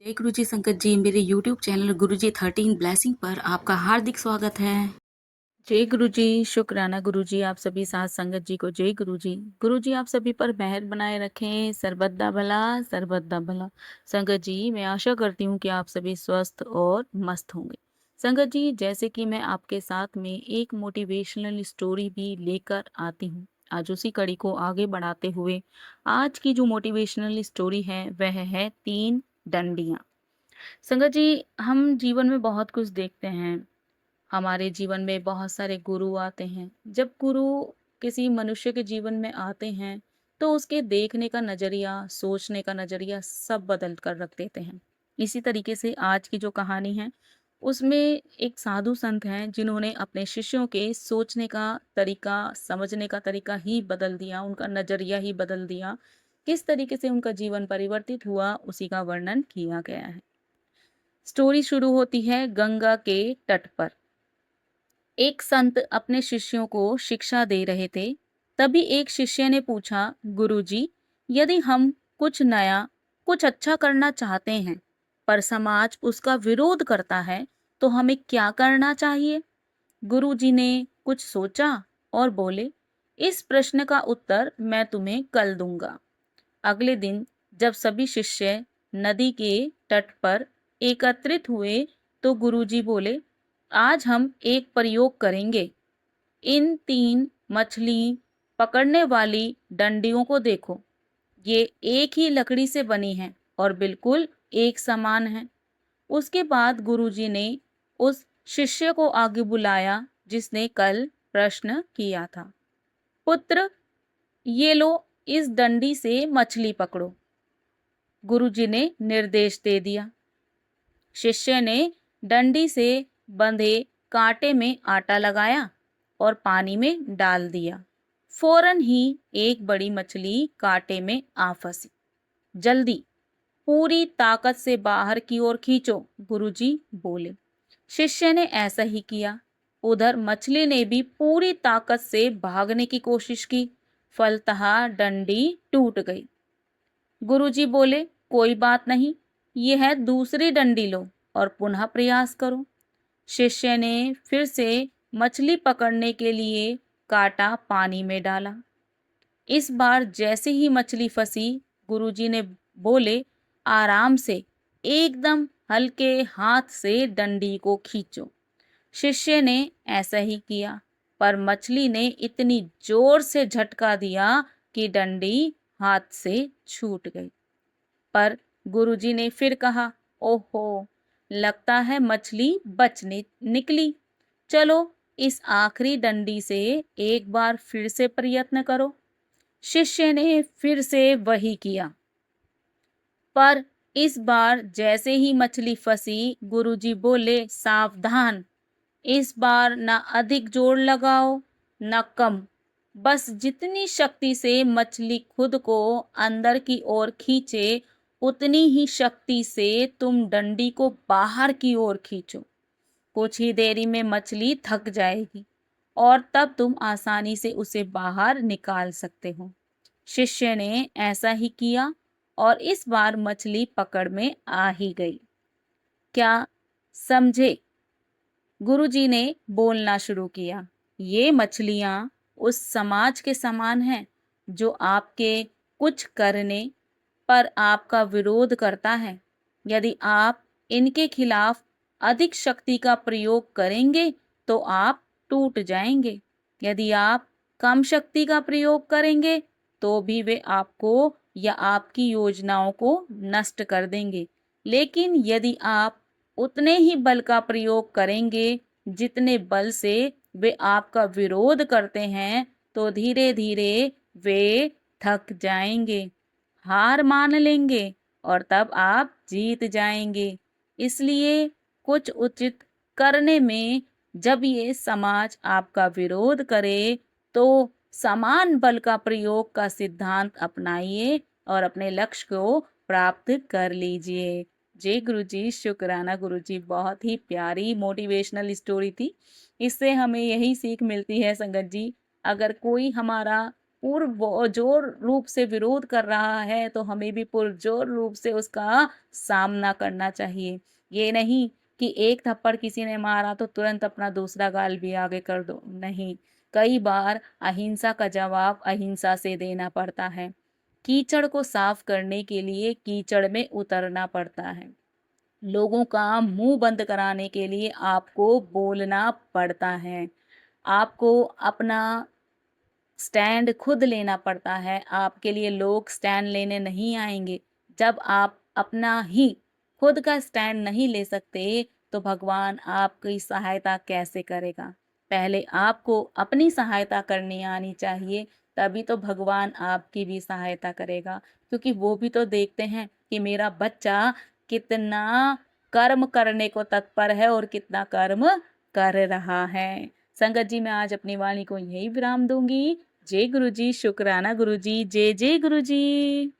जय गुरु जी संगत जी, मेरे यूट्यूब चैनल गुरु जी 13 ब्लेसिंग पर आपका हार्दिक स्वागत है। जय गुरु जी, शुक्राना गुरु जी, आप सभी साथ संगत जी को जय गुरु जी। गुरु जी आप सभी पर मेहर बनाए रखें, सर्वदा भला सर्वदा भला। संगत जी मैं आशा करती हूँ कि आप सभी स्वस्थ और मस्त होंगे। संगत जी जैसे कि मैं आपके साथ में एक मोटिवेशनल स्टोरी भी लेकर आती हूँ, आज उसी कड़ी को आगे बढ़ाते हुए आज की जो मोटिवेशनल स्टोरी है वह है 3 डंडियाँ। संगत जी हम जीवन में बहुत कुछ देखते हैं। हमारे जीवन में बहुत सारे गुरु आते हैं। जब गुरु किसी मनुष्य के जीवन में आते हैं तो उसके देखने का नजरिया, सोचने का नजरिया सब बदल कर रख देते हैं। इसी तरीके से आज की जो कहानी है उसमें एक साधु संत हैं जिन्होंने अपने शिष्यों के सोचने का तरीका, समझने का तरीका ही बदल दिया, उनका नजरिया ही बदल दिया। किस तरीके से उनका जीवन परिवर्तित हुआ उसी का वर्णन किया गया है। स्टोरी शुरू होती है गंगा के तट पर। एक संत अपने शिष्यों को शिक्षा दे रहे थे। तभी एक शिष्य ने पूछा, गुरुजी, यदि हम कुछ नया, कुछ अच्छा करना चाहते हैं पर समाज उसका विरोध करता है तो हमें क्या करना चाहिए? गुरुजी ने कुछ सोचा और बोले, इस प्रश्न का उत्तर मैं तुम्हें कल दूंगा। अगले दिन जब सभी शिष्य नदी के तट पर एकत्रित हुए तो गुरुजी बोले, आज हम एक प्रयोग करेंगे। इन 3 मछली पकड़ने वाली डंडियों को देखो। ये एक ही लकड़ी से बनी हैं और बिल्कुल एक समान हैं। उसके बाद गुरुजी ने उस शिष्य को आगे बुलाया जिसने कल प्रश्न किया था। पुत्र, ये लो, इस डंडी से मछली पकड़ो। गुरुजी ने निर्देश दे दिया। शिष्य ने डंडी से बंधे कांटे में आटा लगाया और पानी में डाल दिया। फौरन ही एक बड़ी मछली कांटे में आ फंसी। जल्दी, पूरी ताकत से बाहर की ओर खींचो, गुरुजी बोले। शिष्य ने ऐसा ही किया। उधर मछली ने भी पूरी ताकत से भागने की कोशिश की। फलतः डंडी टूट गई। गुरुजी बोले, कोई बात नहीं, यह है दूसरी डंडी लो और पुनः प्रयास करो। शिष्य ने फिर से मछली पकड़ने के लिए कांटा पानी में डाला। इस बार जैसे ही मछली फंसी, गुरुजी ने बोले, आराम से, एकदम हल्के हाथ से डंडी को खींचो। शिष्य ने ऐसा ही किया, पर मछली ने इतनी जोर से झटका दिया कि डंडी हाथ से छूट गई। पर गुरुजी ने फिर कहा, ओहो, लगता है मछली बचने निकली। चलो, इस आखिरी डंडी से एक बार फिर से प्रयत्न करो। शिष्य ने फिर से वही किया, पर इस बार जैसे ही मछली फंसी, गुरुजी बोले, सावधान, इस बार ना अधिक जोर लगाओ न कम। बस जितनी शक्ति से मछली खुद को अंदर की ओर खींचे उतनी ही शक्ति से तुम डंडी को बाहर की ओर खींचो। कुछ ही देरी में मछली थक जाएगी और तब तुम आसानी से उसे बाहर निकाल सकते हो। शिष्य ने ऐसा ही किया और इस बार मछली पकड़ में आ ही गई। क्या समझे? गुरुजी ने बोलना शुरू किया, ये मछलियां उस समाज के समान हैं जो आपके कुछ करने पर आपका विरोध करता है। यदि आप इनके खिलाफ अधिक शक्ति का प्रयोग करेंगे तो आप टूट जाएंगे। यदि आप कम शक्ति का प्रयोग करेंगे तो भी वे आपको या आपकी योजनाओं को नष्ट कर देंगे। लेकिन यदि आप उतने ही बल का प्रयोग करेंगे जितने बल से वे आपका विरोध करते हैं, तो धीरे धीरे वे थक जाएंगे, हार मान लेंगे और तब आप जीत जाएंगे। इसलिए कुछ उचित करने में जब ये समाज आपका विरोध करे तो समान बल का प्रयोग का सिद्धांत अपनाइए और अपने लक्ष्य को प्राप्त कर लीजिए। जय गुरु जी, शुक्राना गुरु जी। बहुत ही प्यारी मोटिवेशनल स्टोरी थी। इससे हमें यही सीख मिलती है संगत जी, अगर कोई हमारा पुरजोर रूप से विरोध कर रहा है, तो हमें भी पुरजोर रूप से उसका सामना करना चाहिए। ये नहीं कि एक थप्पड़ किसी ने मारा तो तुरंत अपना दूसरा गाल भी आगे कर दो, नहीं। कई बार अहिंसा का जवाब अहिंसा से देना पड़ता है। कीचड़ को साफ करने के लिए कीचड़ में उतरना पड़ता है। लोगों का मुंह बंद कराने के लिए आपको बोलना पड़ता है। आपको अपना स्टैंड खुद लेना पड़ता है, आपके लिए लोग स्टैंड लेने नहीं आएँगे। जब आप अपना ही खुद का स्टैंड नहीं ले सकते, तो भगवान आपकी सहायता कैसे करेगा? पहले आपको अपनी सहायता करनी आनी चाहिए, तभी तो भगवान आपकी भी सहायता करेगा। क्योंकि वो भी तो देखते हैं कि मेरा बच्चा कितना कर्म करने को तत्पर है और कितना कर्म कर रहा है। संगत जी, मैं आज अपनी वाणी को यहीं विराम दूँगी। जय गुरु जी, शुक्राना गुरु जी, जय जय गुरु जी।